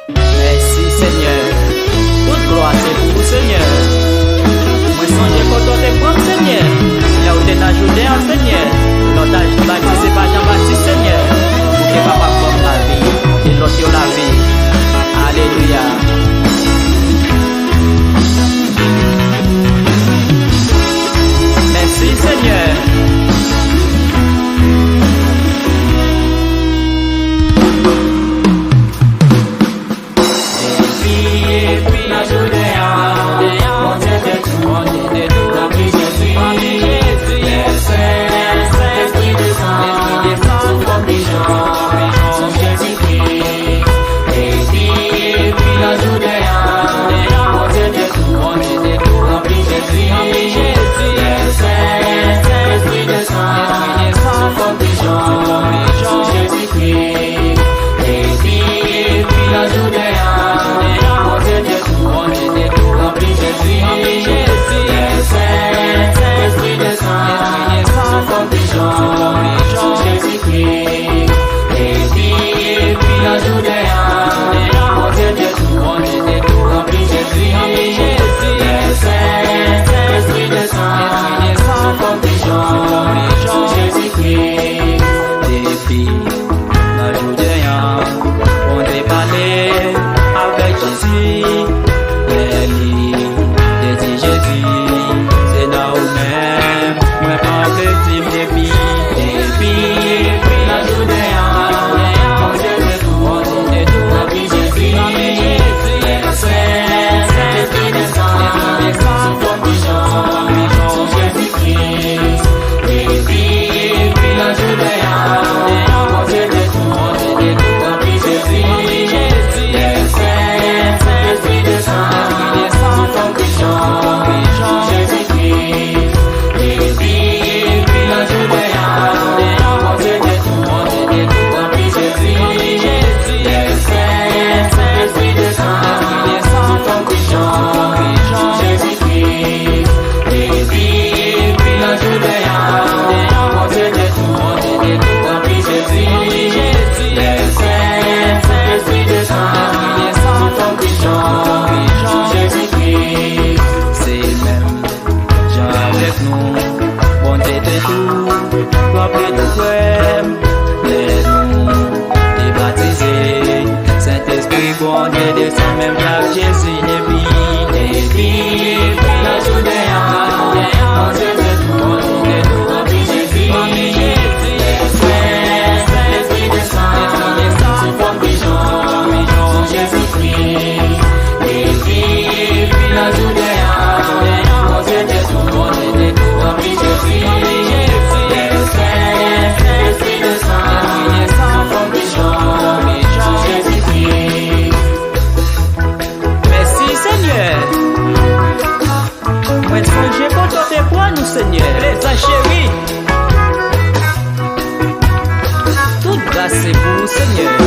Merci Seigneur. Toute gloire c'est pour vous Seigneur. Moi songe quand on te prend Seigneur. Là où t'es ajouté en Seigneur. Notre Jean-Baptiste pas Jean-Baptiste Seigneur. Pour que papa forme la vie. Et l'autre la vie. Alléluia. Merci Seigneur. Seigneur, les chéris, toute grâce c'est pour vous, Seigneur.